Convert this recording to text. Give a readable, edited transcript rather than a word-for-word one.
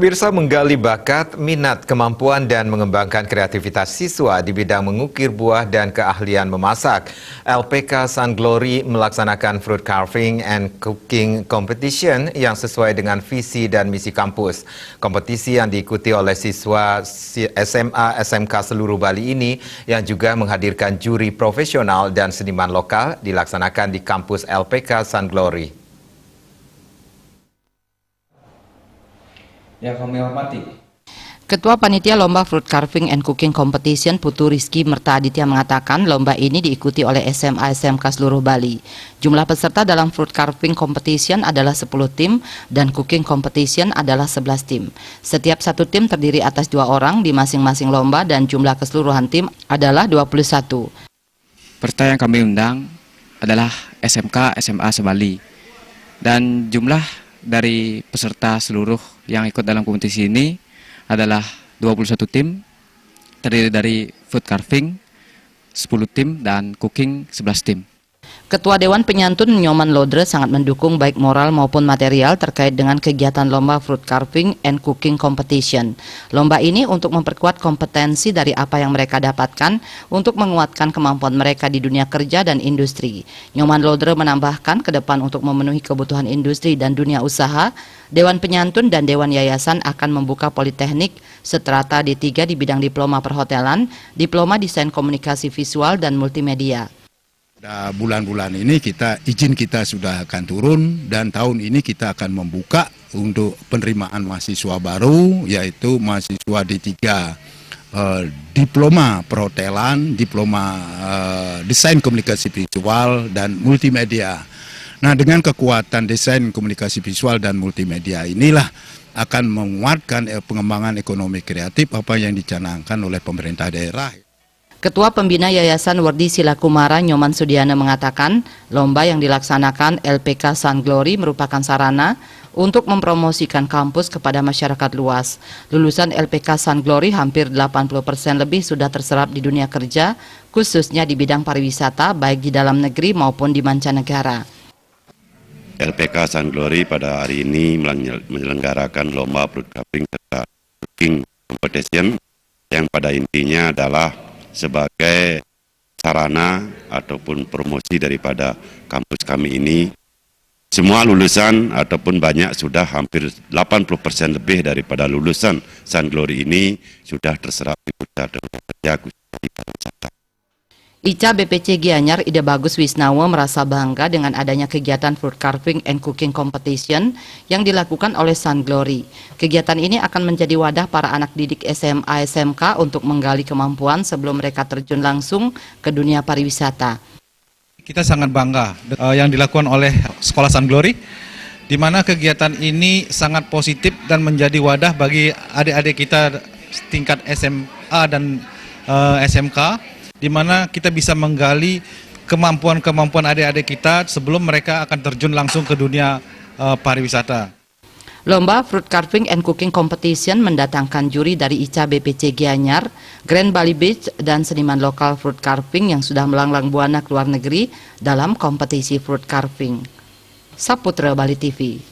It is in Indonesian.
Pemirsa, menggali bakat, minat, kemampuan dan mengembangkan kreativitas siswa di bidang mengukir buah dan keahlian memasak. LPK Sun Glory melaksanakan fruit carving and cooking competition yang sesuai dengan visi dan misi kampus. Kompetisi yang diikuti oleh siswa SMA SMK seluruh Bali ini yang juga menghadirkan juri profesional dan seniman lokal dilaksanakan di kampus LPK Sun Glory. Yang kami hormati, Ketua Panitia Lomba Fruit Carving and Cooking Competition Putu Rizky Merta Aditya mengatakan lomba ini diikuti oleh SMA SMK seluruh Bali. Jumlah peserta dalam Fruit Carving Competition adalah 10 tim dan Cooking Competition adalah 11 tim. Setiap satu tim terdiri atas 2 orang di masing-masing lomba dan jumlah keseluruhan tim adalah 21. peserta yang kami undang adalah SMK SMA se-Bali. Dan jumlah dari peserta seluruh yang ikut dalam kompetisi ini adalah 21 tim, terdiri dari food carving 10 tim dan cooking 11 tim. Ketua Dewan Penyantun Nyoman Lodre sangat mendukung baik moral maupun material terkait dengan kegiatan lomba fruit carving and cooking competition. Lomba ini untuk memperkuat kompetensi dari apa yang mereka dapatkan untuk menguatkan kemampuan mereka di dunia kerja dan industri. Nyoman Lodre menambahkan ke depan untuk memenuhi kebutuhan industri dan dunia usaha, Dewan Penyantun dan Dewan Yayasan akan membuka politeknik strata D3 di bidang diploma perhotelan, diploma desain komunikasi visual dan multimedia. Bulan-bulan ini izin kita sudah akan turun dan tahun ini kita akan membuka untuk penerimaan mahasiswa baru, yaitu mahasiswa D3 diploma perhotelan, diploma desain komunikasi visual dan multimedia. Nah, dengan kekuatan desain komunikasi visual dan multimedia inilah akan menguatkan pengembangan ekonomi kreatif apa yang dicanangkan oleh pemerintah daerah. Ketua Pembina Yayasan Werdi Silakumara Nyoman Sudiana mengatakan, lomba yang dilaksanakan LPK Sun Glory merupakan sarana untuk mempromosikan kampus kepada masyarakat luas. Lulusan LPK Sun Glory hampir 80% lebih sudah terserap di dunia kerja, khususnya di bidang pariwisata baik di dalam negeri maupun di mancanegara. LPK Sun Glory pada hari ini menyelenggarakan lomba fruit carving serta cooking competition yang pada intinya adalah sebagai sarana ataupun promosi daripada kampus kami ini. Semua lulusan ataupun banyak sudah hampir 80% lebih daripada lulusan Sun Glory ini sudah terserap di pusat kerja khususnya di pariwisata. ICA BPC Gianyar Ide Bagus Wisnawa merasa bangga dengan adanya kegiatan fruit carving and cooking competition yang dilakukan oleh Sun Glory. Kegiatan ini akan menjadi wadah para anak didik SMA SMK untuk menggali kemampuan sebelum mereka terjun langsung ke dunia pariwisata. Kita sangat bangga yang dilakukan oleh Sekolah Sun Glory, di mana kegiatan ini sangat positif dan menjadi wadah bagi adik-adik kita tingkat SMA dan SMK, di mana kita bisa menggali kemampuan-kemampuan adik-adik kita sebelum mereka akan terjun langsung ke dunia pariwisata. Lomba Fruit Carving and Cooking Competition mendatangkan juri dari ICA BPC Gianyar, Grand Bali Beach, dan seniman lokal fruit carving yang sudah melanglang buana ke luar negeri dalam kompetisi fruit carving. Saputra Bali TV.